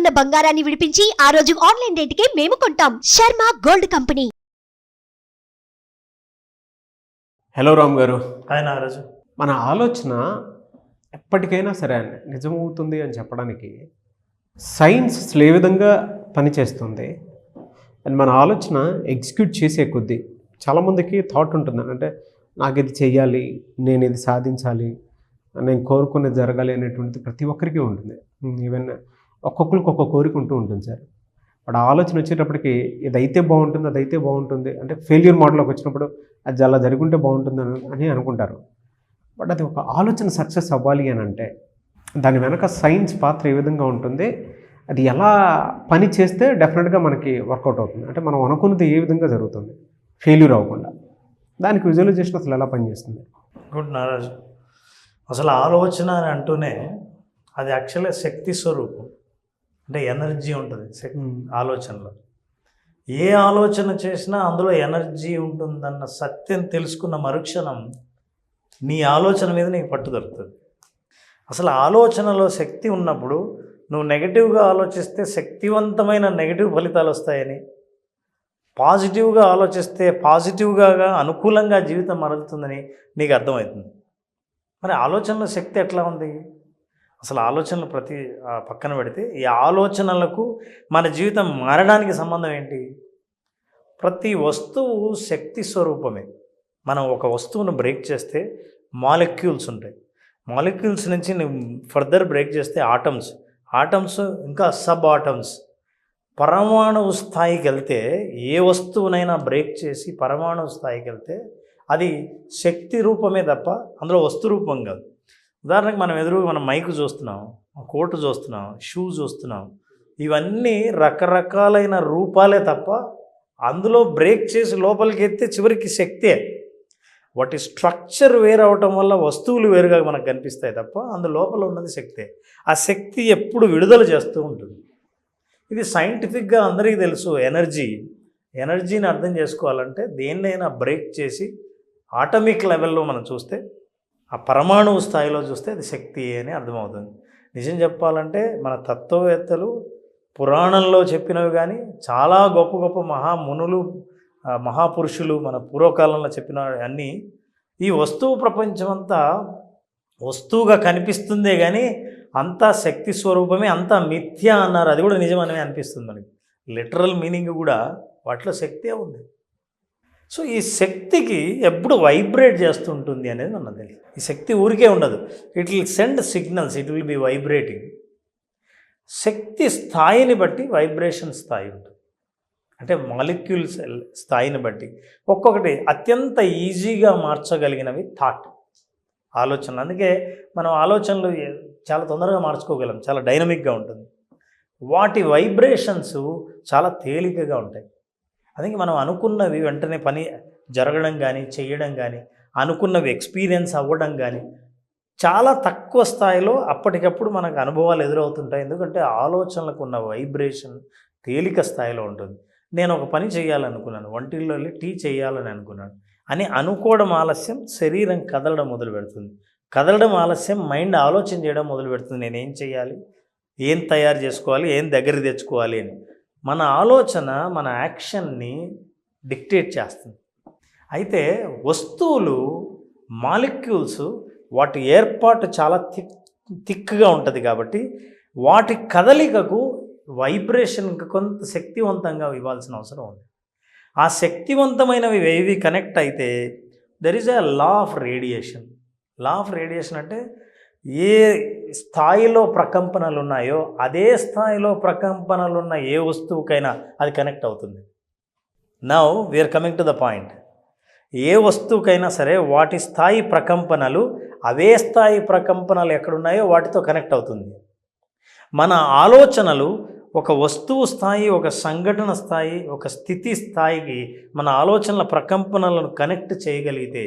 ఉన్న బంగారాన్ని విడిపించి ఆ రోజు ఆన్లైన్ రేటుకే మేము కొంటాం. Sharma gold company. Hello Ram గారు. ఆయన రాజు, మన ఆలోచన ఎప్పటికైనా సరే అండి నిజమవుతుంది అని చెప్పడానికి సైన్స్ ఏ విధంగా పనిచేస్తుంది అండ్ మన ఆలోచన ఎగ్జిక్యూట్ చేసే కొద్దీ చాలామందికి థాట్ ఉంటుంది. అంటే నాకు ఇది చెయ్యాలి, నేను ఇది సాధించాలి, నేను కోరుకునేది జరగాలి అనేటువంటిది ప్రతి ఒక్కరికి ఉంటుంది. ఈవెన్ ఒక్కొక్కరికి ఒక్కొక్క కోరిక ఉంటుంది సార్. బట్ ఆలోచన వచ్చేటప్పటికి ఇదైతే బాగుంటుంది, అదైతే బాగుంటుంది, అంటే ఫెయిల్యూర్ మోడల్లోకి వచ్చినప్పుడు అది అలా జరుగుంటే బాగుంటుంది అని అనుకుంటారు. బట్ అది ఒక ఆలోచన సక్సెస్ అవ్వాలి అని అంటే దాని వెనక సైన్స్ పాత్ర ఏ విధంగా ఉంటుంది, అది ఎలా పని చేస్తే డెఫినెట్గా మనకి వర్కౌట్ అవుతుంది, అంటే మనం అనుకున్నది ఏ విధంగా జరుగుతుంది ఫెయిల్యూర్ అవ్వకుండా, దానికి విజువలైజేషన్ అసలు ఎలా పనిచేస్తుంది? గుడ్ నారాజు. అసలు ఆలోచన అని అంటూనే అది యాక్చువల్గా శక్తి స్వరూపం, అంటే ఎనర్జీ ఉంటుంది ఆలోచనలో. ఏ ఆలోచన చేసినా అందులో ఎనర్జీ ఉంటుందన్న సత్యం తెలుసుకున్న మరుక్షణం నీ ఆలోచన మీద నీకు పట్టు దొరుకుతుంది. అసలు ఆలోచనలో శక్తి ఉన్నప్పుడు నువ్వు నెగిటివ్గా ఆలోచిస్తే శక్తివంతమైన నెగిటివ్ ఫలితాలు వస్తాయని, పాజిటివ్గా ఆలోచిస్తే పాజిటివ్గా అనుకూలంగా జీవితం మరలుతుందని నీకు అర్థమవుతుంది. మరి ఆలోచనల శక్తి ఎట్లా ఉంది? అసలు ఆలోచనలు పక్కన పెడితే ఈ ఆలోచనలకు మన జీవితం మారడానికి సంబంధం ఏంటి? ప్రతి వస్తువు శక్తి స్వరూపమే. మనం ఒక వస్తువును బ్రేక్ చేస్తే మాలిక్యూల్స్ ఉంటాయి, మాలిక్యూల్స్ నుంచి నువ్వు ఫర్దర్ బ్రేక్ చేస్తే ఆటమ్స్ ఇంకా సబ్ ఆటమ్స్, పరమాణువు స్థాయికి వెళ్తే ఏ వస్తువునైనా బ్రేక్ చేసి పరమాణువు స్థాయికి వెళ్తే అది శక్తి రూపమే తప్ప అందులో వస్తు రూపం కాదు. ఉదాహరణకు మనం మైక్ చూస్తున్నాం, కోటు చూస్తున్నాం, షూ చూస్తున్నాం, ఇవన్నీ రకరకాలైన రూపాలే తప్ప అందులో బ్రేక్ చేసి లోపలికి ఎత్తే చివరికి శక్తే. వాటి స్ట్రక్చర్ వేరు అవటం వల్ల వస్తువులు వేరుగా మనకు కనిపిస్తాయి తప్ప అందు లోపల ఉన్నది శక్తే. ఆ శక్తి ఎప్పుడు విడుదల చేస్తూ ఉంటుంది. ఇది సైంటిఫిక్గా అందరికీ తెలుసు. ఎనర్జీని అర్థం చేసుకోవాలంటే దేన్నైనా బ్రేక్ చేసి ఆటమిక్ లెవెల్లో మనం చూస్తే, ఆ పరమాణువు స్థాయిలో చూస్తే అది శక్తి అని అర్థమవుతుంది. నిజం చెప్పాలంటే మన తత్వవేత్తలు పురాణంలో చెప్పినవి కానీ చాలా గొప్ప గొప్ప మహామునులు మహాపురుషులు మన పూర్వకాలంలో చెప్పిన అన్నీ ఈ వస్తువు ప్రపంచమంతా వస్తువుగా కనిపిస్తుందే కానీ అంతా శక్తి స్వరూపమే, అంతా మిథ్య అన్నారు. అది కూడా నిజమని అనిపిస్తుంది మనకి. లిటరల్ మీనింగ్ కూడా వాటిలో శక్తే ఉంది. సో ఈ శక్తికి ఎప్పుడు వైబ్రేట్ చేస్తుంటుంది అనేది మనకు తెలియదు. ఈ శక్తి ఊరికే ఉండదు. It will send signals, it will be vibrating. శక్తి స్థాయిని బట్టి వైబ్రేషన్ స్థాయి ఉంటుంది. అంటే మాలిక్యూల్స్ స్థాయిని బట్టి ఒక్కొక్కటి అత్యంత ఈజీగా మార్చగలిగినవి థాట్, ఆలోచనలు. అందుకే మనం ఆలోచనలు చాలా తొందరగా మార్చుకోగలం, చాలా డైనమిక్గా ఉంటుంది. వాటి వైబ్రేషన్స్ చాలా తేలికగా ఉంటాయి. అందుకే మనం అనుకున్నవి వెంటనే పని జరగడం కానీ చేయడం కానీ, అనుకున్నవి ఎక్స్పీరియన్స్ అవ్వడం కానీ చాలా తక్కువ స్థాయిలో అప్పటికప్పుడు మనకు అనుభవాలు ఎదురవుతుంటాయి. ఎందుకంటే ఆలోచనలకు ఉన్న వైబ్రేషన్ తేలిక స్థాయిలో ఉంటుంది. నేను ఒక పని చేయాలనుకున్నాను, వంటిల్లో వెళ్ళి టీ చేయాలని అనుకున్నాను అని అనుకోవడం ఆలస్యం శరీరం కదలడం మొదలు పెడుతుంది. కదలడం ఆలస్యం మైండ్ ఆలోచన చేయడం మొదలు పెడుతుంది. నేనేం చేయాలి, ఏం తయారు చేసుకోవాలి, ఏం దగ్గరికి తెచ్చుకోవాలి అని. మన ఆలోచన మన యాక్షన్ని డిక్టేట్ చేస్తుంది. అయితే వస్తువులు మాలిక్యూల్స్ వాటి ఏర్పాటు చాలా థిక్గా ఉంటుంది కాబట్టి వాటి కదలికకు వైబ్రేషన్కి కొంత శక్తివంతంగా ఇవ్వాల్సిన అవసరం ఉంది. ఆ శక్తివంతమైనవి ఏవి కనెక్ట్ అయితే there is a law of radiation. Law of radiation అంటే ఏ స్థాయిలో ప్రకంపనలు ఉన్నాయో అదే స్థాయిలో ప్రకంపనలు ఉన్న ఏ వస్తువుకైనా అది కనెక్ట్ అవుతుంది. Now we're coming to the point. ఏ వస్తువుకైనా సరే వాటి స్థాయి ప్రకంపనలు అవే స్థాయి ప్రకంపనలు ఎక్కడున్నాయో వాటితో కనెక్ట్ అవుతుంది. మన ఆలోచనలు ఒక వస్తువు స్థాయి, ఒక సంఘటన స్థాయి, ఒక స్థితి స్థాయికి మన ఆలోచనల ప్రకంపనలను కనెక్ట్ చేయగలిగితే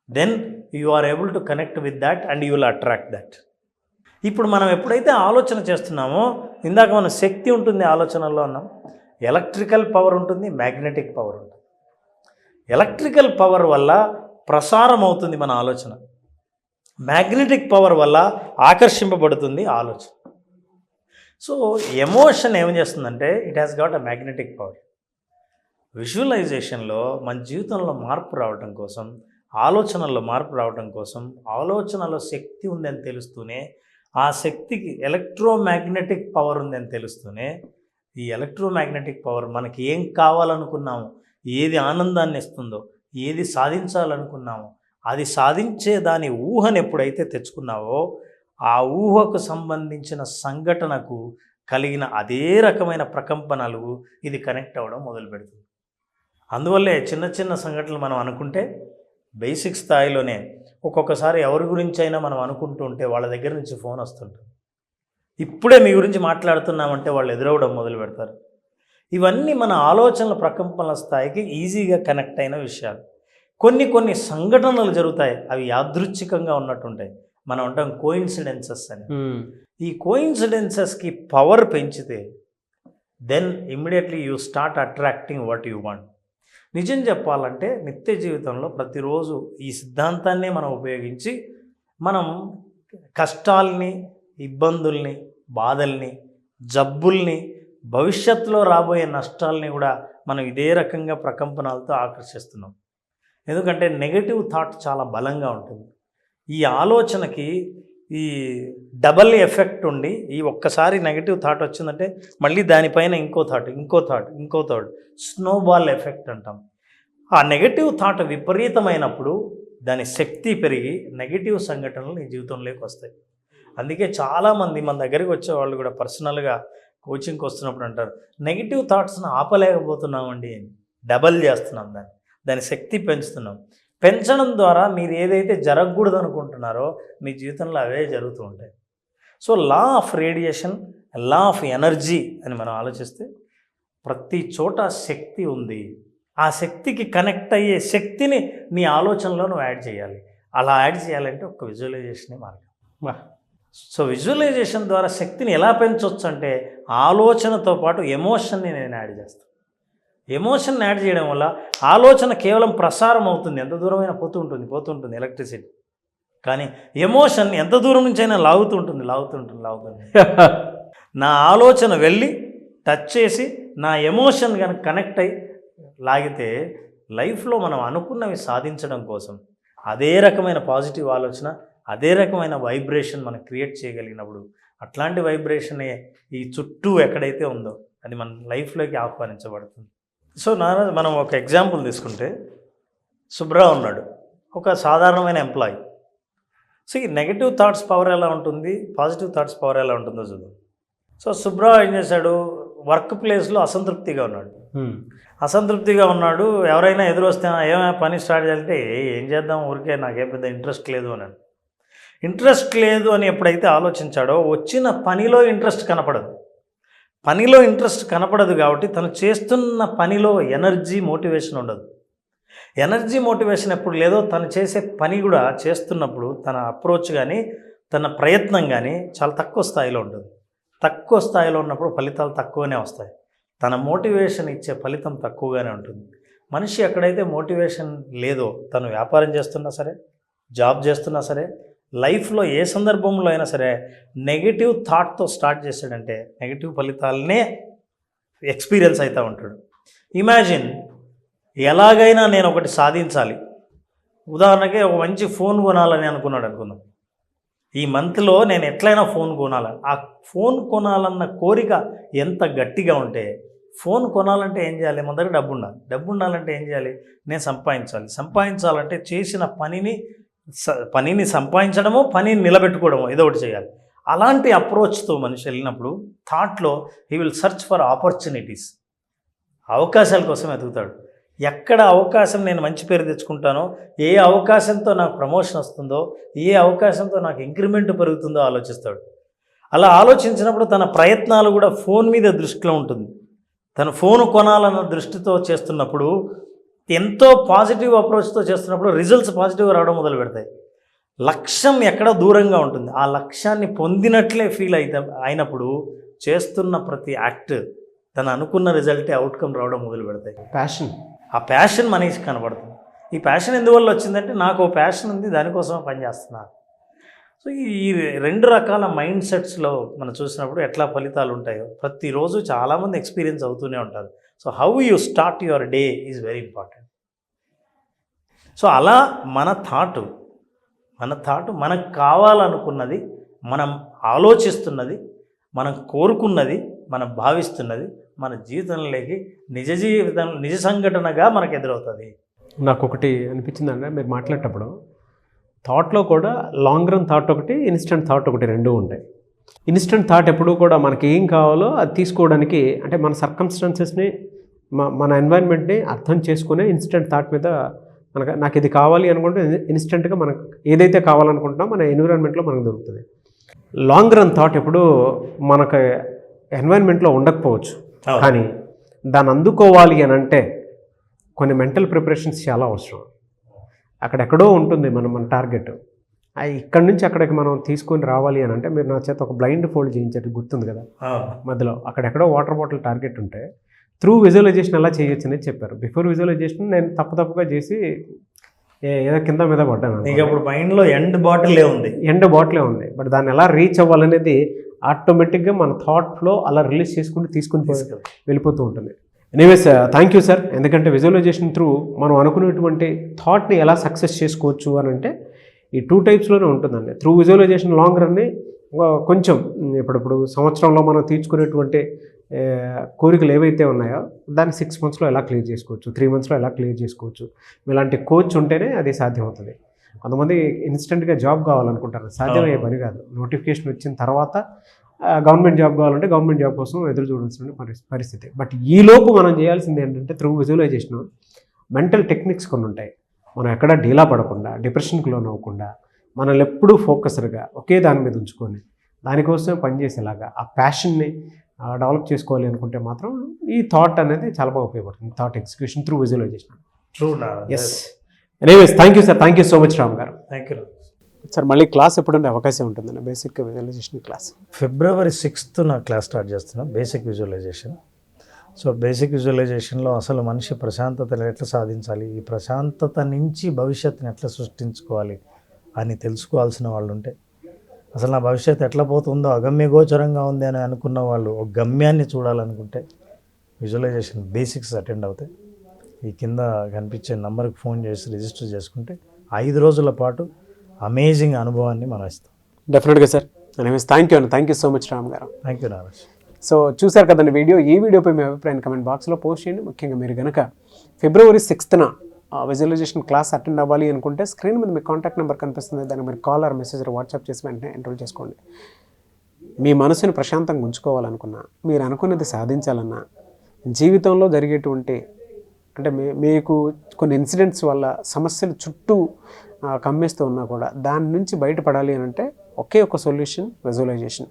then you are able to connect with that and you will attract that. ఇప్పుడు మనం ఎప్పుడైతే ఆలోచన చేస్తున్నామో, ఇందాక మన శక్తి ఉంటుంది ఆలోచనల్లో అన్నాం, ఎలక్ట్రికల్ పవర్ ఉంటుంది, మ్యాగ్నెటిక్ పవర్ ఉంటుంది. ఎలక్ట్రికల్ పవర్ వల్ల ప్రసారం అవుతుంది మన ఆలోచన, మ్యాగ్నెటిక్ పవర్ వల్ల ఆకర్షింపబడుతుంది ఆలోచన. సో ఎమోషన్ ఏం చేస్తుందంటే it has got a magnetic power. విజువలైజేషన్లో మన జీవితంలో మార్పు రావడం కోసం, ఆలోచనల్లో మార్పు రావడం కోసం, ఆలోచనలో శక్తి ఉందని తెలుస్తూనే, ఆ శక్తికి ఎలక్ట్రోమాగ్నెటిక్ పవర్ ఉందని తెలుస్తూనే, ఈ ఎలక్ట్రోమాగ్నెటిక్ పవర్ మనకి ఏం కావాలనుకున్నామో, ఏది ఆనందాన్ని ఇస్తుందో, ఏది సాధించాలనుకున్నామో అది సాధించే దాని ఊహను ఎప్పుడైతే తెచ్చుకున్నావో, ఆ ఊహకు సంబంధించిన సంఘటనకు కలిగిన అదే రకమైన ప్రకంపనలు ఇది కనెక్ట్ అవ్వడం మొదలు పెడుతుంది. అందువల్లే చిన్న చిన్న సంఘటనలు మనం అనుకుంటే బేసిక్ స్థాయిలోనే ఒక్కొక్కసారి ఎవరి గురించి అయినా మనం అనుకుంటూ ఉంటే వాళ్ళ దగ్గర నుంచి ఫోన్ వస్తుంటుంది. ఇప్పుడే మీ గురించి మాట్లాడుతున్నామంటే వాళ్ళు ఎదురవడం మొదలు పెడతారు. ఇవన్నీ మన ఆలోచనల ప్రకంపనల స్థాయికి ఈజీగా కనెక్ట్ అయిన విషయాలు. కొన్ని సంఘటనలు జరుగుతాయి, అవి యాదృచ్ఛికంగా ఉన్నట్టుంటాయి. మనం అంటాం కోయిన్సిడెన్సెస్ అని. ఈ కోయిన్సిడెన్సెస్కి పవర్ పెంచితే then immediately you start attracting what you want. నిజం చెప్పాలంటే నిత్య జీవితంలో ప్రతిరోజు ఈ సిద్ధాంతాన్నే మనం ఉపయోగించి మనం కష్టాల్ని, ఇబ్బందుల్ని, బాధల్ని, జబ్బుల్ని, భవిష్యత్తులో రాబోయే నష్టాలని కూడా మనం ఇదే రకంగా ప్రకంపనాలతో ఆకర్షిస్తున్నాం. ఎందుకంటే నెగటివ్ థాట్ చాలా బలంగా ఉంటుంది. ఈ ఆలోచనకి ఈ డబల్ ఎఫెక్ట్ ఉండి, ఈ ఒక్కసారి నెగటివ్ థాట్ వచ్చిందంటే మళ్ళీ దానిపైన ఇంకో థాట్ స్నోబాల్ ఎఫెక్ట్ అంటాం. ఆ నెగటివ్ థాట్ విపరీతమైనప్పుడు దాని శక్తి పెరిగి నెగటివ్ సంఘటనలు నీ జీవితంలోకి వస్తాయి. అందుకే చాలామంది మన దగ్గరికి వచ్చే వాళ్ళు కూడా పర్సనల్గా కోచింగ్కి వస్తున్నప్పుడు అంటారు, నెగిటివ్ థాట్స్ని ఆపలేకపోతున్నామండి అని. డబల్ చేస్తున్నాం దాని శక్తి పెంచుతున్నాం. పెంచడం ద్వారా మీరు ఏదైతే జరగకూడదు అనుకుంటున్నారో మీ జీవితంలో అవే జరుగుతూ ఉంటాయి. So law of radiation, law of energy అని మనం ఆలోచిస్తే ప్రతి చోట శక్తి ఉంది. ఆ శక్తికి కనెక్ట్ అయ్యే శక్తిని నీ ఆలోచనలో నువ్వు యాడ్ చేయాలి. అలా యాడ్ చేయాలంటే ఒక విజువలైజేషనే మార్గం. సో విజువలైజేషన్ ద్వారా శక్తిని ఎలా పెంచవచ్చు అంటే ఆలోచనతో పాటు ఎమోషన్ని నేను యాడ్ చేస్తాను. ఎమోషన్ యాడ్ చేయడం వల్ల ఆలోచన కేవలం ప్రసారం అవుతుంది, ఎంత దూరమైనా పోతూ ఉంటుంది ఎలక్ట్రిసిటీ. కానీ ఎమోషన్ ఎంత దూరం నుంచి అయినా లాగుతూ ఉంటుంది. నా ఆలోచన వెళ్ళి టచ్ చేసి నా ఎమోషన్ కనుక కనెక్ట్ అయ్యి లాగితే లైఫ్లో మనం అనుకున్నవి సాధించడం కోసం అదే రకమైన పాజిటివ్ ఆలోచన, అదే రకమైన వైబ్రేషన్ మనం క్రియేట్ చేయగలిగినప్పుడు అట్లాంటి వైబ్రేషనే ఈ చుట్టూ ఎక్కడైతే ఉందో అది మన లైఫ్లోకి ఆహ్వానించబడుతుంది. సో మనం ఒక ఎగ్జాంపుల్ తీసుకుంటే సుబ్రా ఉన్నాడు, ఒక సాధారణమైన ఎంప్లాయీ. సో ఈ నెగటివ్ థాట్స్ పవర్ ఎలా ఉంటుంది, పాజిటివ్ థాట్స్ పవర్ ఎలా ఉంటుందో చూద్దాం. సో సుబ్రా ఏం చేశాడు, వర్క్ ప్లేస్లో అసంతృప్తిగా ఉన్నాడు. ఎవరైనా ఎదురొస్తే ఏమైనా పని స్టార్ట్ చేయాలంటే ఏం చేద్దాం, ఊరికే నాకేం పెద్ద ఇంట్రెస్ట్ లేదు అన్నాడు. ఇంట్రెస్ట్ లేదు అని ఎప్పుడైతే ఆలోచించాడో వచ్చిన పనిలో ఇంట్రెస్ట్ కనపడదు కాబట్టి తను చేస్తున్న పనిలో ఎనర్జీ మోటివేషన్ ఉండదు. ఎనర్జీ మోటివేషన్ ఎప్పుడు లేదో తను చేసే పని కూడా చేస్తున్నప్పుడు తన అప్రోచ్ కానీ తన ప్రయత్నం కానీ చాలా తక్కువ స్థాయిలో ఉంటుంది. తక్కువ స్థాయిలో ఉన్నప్పుడు ఫలితాలు తక్కువనే వస్తాయి. తన మోటివేషన్ ఇచ్చే ఫలితం తక్కువగానే ఉంటుంది. మనిషి ఎక్కడైతే మోటివేషన్ లేదో, తను వ్యాపారం చేస్తున్నా సరే, జాబ్ చేస్తున్నా సరే, లైఫ్లో ఏ సందర్భంలో అయినా సరే నెగిటివ్ థాట్తో స్టార్ట్ చేశాడంటే నెగిటివ్ ఫలితాలనే ఎక్స్పీరియన్స్ అవుతూ ఉంటాడు. ఇమాజిన్, ఎలాగైనా నేను ఒకటి సాధించాలి, ఉదాహరణకి ఒక మంచి ఫోన్ కొనాలని అనుకుందాం. ఈ మంత్లో నేను ఎట్లయినా ఫోన్ కొనాలని, ఆ ఫోన్ కొనాలన్న కోరిక ఎంత గట్టిగా ఉంటే, ఫోన్ కొనాలంటే ఏం చేయాలి, మన దగ్గర డబ్బు ఉండాలంటే ఏం చేయాలి, నేను సంపాదించాలంటే చేసిన పనిని సంపాదించడమో పనిని నిలబెట్టుకోవడమో ఏదో ఒకటి చేయాలి. అలాంటి అప్రోచ్తో మనిషి వెళ్ళినప్పుడు థాట్లో he will search for opportunities, అవకాశాల కోసం వెతుకుతాడు. ఎక్కడ అవకాశం నేను మంచి పేరు తెచ్చుకుంటానో, ఏ అవకాశంతో నాకు ప్రమోషన్ వస్తుందో, ఏ అవకాశంతో నాకు ఇంక్రిమెంట్ పెరుగుతుందో ఆలోచిస్తాడు. అలా ఆలోచించినప్పుడు తన ప్రయత్నాలు కూడా ఫోన్ మీద దృష్టిలో ఉంటుంది. తను ఫోన్ కొనాలన్న దృష్టితో చేస్తున్నప్పుడు, ఎంతో పాజిటివ్ అప్రోచ్తో చేస్తున్నప్పుడు రిజల్ట్స్ పాజిటివ్గా రావడం మొదలు పెడతాయి. లక్ష్యం ఎక్కడో దూరంగా ఉంటుంది, ఆ లక్ష్యాన్ని పొందినట్లే ఫీల్ అయినప్పుడు చేస్తున్న ప్రతి యాక్ట్ తను అనుకున్న రిజల్టే అవుట్కమ్ రావడం మొదలు పెడతాయి. ఆ ప్యాషన్ మనిషికి కనబడుతుంది. ఈ ప్యాషన్ ఎందువల్ల వచ్చిందంటే నాకు ఓ ప్యాషన్ ఉంది, దానికోసం పనిచేస్తున్నా. సో ఈ రెండు రకాల మైండ్ సెట్స్లో మనం చూసినప్పుడు ఎట్లా ఫలితాలు ఉంటాయో ప్రతిరోజు చాలామంది ఎక్స్పీరియన్స్ అవుతూనే ఉంటారు. So how you start your day is very important. So అలా మన థాటు మనకు కావాలనుకున్నది, మనం ఆలోచిస్తున్నది, మనం కోరుకున్నది, మనం భావిస్తున్నది మన జీవితంలోకి నిజ సంఘటనగా మనకు ఎదురవుతుంది. నాకు ఒకటి అనిపించిందంటే మీరు మాట్లాడేటప్పుడు థాట్లో కూడా లాంగ్ రన్ థాట్ ఒకటి, ఇన్స్టెంట్ థాట్ ఒకటి, రెండూ ఉంటాయి. ఇన్స్టెంట్ థాట్ ఎప్పుడూ కూడా మనకి ఏం కావాలో అది తీసుకోవడానికి, అంటే మన సర్కమ్స్టాన్సెస్ని మన ఎన్వైర్న్మెంట్ని అర్థం చేసుకునే ఇన్స్టెంట్ థాట్ మీద నాకు ఇది కావాలి అనుకుంటే ఇన్స్టెంట్గా మనకు ఏదైతే కావాలనుకుంటున్నామో మన ఎన్విరాన్మెంట్లో మనకు దొరుకుతుంది. లాంగ్ రన్ థాట్ ఎప్పుడు మనకు ఎన్వైర్న్మెంట్లో ఉండకపోవచ్చు, కానీ దాన్ని అందుకోవాలి అని అంటే కొన్ని మెంటల్ ప్రిపరేషన్స్ చాలా అవసరం. అక్కడెక్కడో ఉంటుంది మన టార్గెట్. ఇక్కడి నుంచి అక్కడికి మనం తీసుకొని రావాలి అని అంటే మీరు నా చేత ఒక బ్లైండ్ ఫోల్డ్ చేయించేది గుర్తుంది కదా, మధ్యలో అక్కడెక్కడో వాటర్ బాటిల్ టార్గెట్ ఉంటే త్రూ విజువలైజేషన్ ఎలా చేయొచ్చు అనేది చెప్పారు. బిఫోర్ విజువలైజేషన్ నేను తప్పుగా చేసి ఏదో కింద మీద పడ్డాను. ఇక ఇప్పుడు మైండ్లో ఎండ్ బాటిలే ఉంది. బట్ దాన్ని ఎలా రీచ్ అవ్వాలనేది ఆటోమేటిక్గా మన థాట్లో అలా రిలీజ్ తీసుకుని వెళ్ళిపోతూ ఉంటుంది. Anyways thank you sir. ఎందుకంటే విజువలైజేషన్ త్రూ మనం అనుకునేటువంటి థాట్ని ఎలా సక్సెస్ చేసుకోవచ్చు అని అంటే ఈ 2 టైప్స్లోనే ఉంటుందండి. త్రూ విజువలైజేషన్ లాంగ్ రన్ని కొంచెం ఇప్పుడు సంవత్సరంలో మనం తీర్చుకునేటువంటి కోరికలు ఏవైతే ఉన్నాయో దాన్ని 6 monthsలో ఎలా క్లియర్ చేసుకోవచ్చు, 3 monthsలో ఎలా క్లియర్ చేసుకోవచ్చు, ఇలాంటి కోచ్ ఉంటేనే అది సాధ్యమవుతుంది. కొంతమంది ఇన్స్టెంట్గా జాబ్ కావాలనుకుంటారు, సాధ్యమయ్యే పని కాదు. నోటిఫికేషన్ వచ్చిన తర్వాత గవర్నమెంట్ జాబ్ కావాలంటే గవర్నమెంట్ జాబ్ కోసం ఎదురు చూడాల్సిన పరిస్థితి. బట్ ఈలోపు మనం చేయాల్సింది ఏంటంటే త్రూ విజువలైజేషన్ మెంటల్ టెక్నిక్స్ కొన్ని ఉంటాయి. మనం ఎక్కడ డీలా పడకుండా, డిప్రెషన్కి లోన్ అవ్వకుండా, మనల్ని ఎప్పుడూ ఫోకస్డ్గా ఒకే దాని మీద ఉంచుకొని దానికోసమే పనిచేసేలాగా ఆ ప్యాషన్ని డెవలప్ చేసుకోవాలి అనుకుంటే మాత్రం ఈ థాట్ అనేది చాలా బాగా ఉపయోగపడుతుంది. Thought execution through visualisation. Yes. Anyways thank you sir. Thank you so much Ram garu. Thank you sir. మళ్ళీ క్లాస్ ఎప్పుడంటే అవకాశం ఉంటుందండి basic visualisation class? February 6th class start చేస్తున్నాం, బేసిక్ విజువలైజేషన్. సో బేసిక్ విజువలైజేషన్లో అసలు మనిషి ప్రశాంతతను ఎట్లా సాధించాలి, ఈ ప్రశాంతత నుంచి భవిష్యత్తుని ఎట్లా సృష్టించుకోవాలి అని తెలుసుకోవాల్సిన వాళ్ళు ఉంటే, అసలు నా భవిష్యత్తు ఎట్లా పోతుందో అగమ్యగోచరంగా ఉంది అని అనుకున్న వాళ్ళు ఒక గమ్యాన్ని చూడాలనుకుంటే విజువలైజేషన్ బేసిక్స్ అటెండ్ అవుతాయి. ఈ కింద కనిపించే నంబర్కి ఫోన్ చేసి రిజిస్టర్ చేసుకుంటే 5 రోజుల పాటు అమేజింగ్ అనుభవాన్ని మనం ఇస్తాం. డెఫినెట్గా సార్. ఎనీవేస్ థ్యాంక్ యూ అండి. Thank you so much Ram garu. Thank you Nagesh. So చూసారు కదండి ఈ వీడియోపై మీ అభిప్రాయాన్ని కమెంట్ బాక్స్లో పోస్ట్ చేయండి. ముఖ్యంగా మీరు కనుక February 6th visualisation class attend అవ్వాలి అనుకుంటే స్క్రీన్ మీద మీ కాంటాక్ట్ నెంబర్ కనిపిస్తుంది. దాన్ని మీరు కాల్ ఆర్ మెసేజ్ వాట్సాప్ చేసి వెంటనే ఎన్రోల్ చేసుకోండి. మీ మనసుని ప్రశాంతంగా ఉంచుకోవాలనుకున్నా, మీరు అనుకున్నది సాధించాలన్నా, జీవితంలో జరిగేటువంటి అంటే మీకు కొన్ని ఇన్సిడెంట్స్ వల్ల సమస్యలు చుట్టూ కమ్మేస్తూ ఉన్నా కూడా దాని నుంచి బయటపడాలి అని అంటే ఒకే ఒక సొల్యూషన్ విజువలైజేషన్.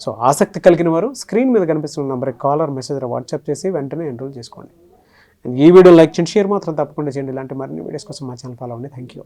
సో ఆసక్తి కలిగిన వారు స్క్రీన్ మీద కనిపిస్తున్న నెంబర్కి కాల్ ఆర్ మెసేజ్ వాట్సాప్ చేసి వెంటనే ఎన్రోల్ చేసుకోండి. ఈ వీడియో లైక్ చేయండి, షేర్ మాత్రం తప్పకుండా చేయండి. ఇలాంటి మరిన్ని వీడియోస్ కోసం మా ఛానల్ ఫాలో అవ్వండి. Thank you.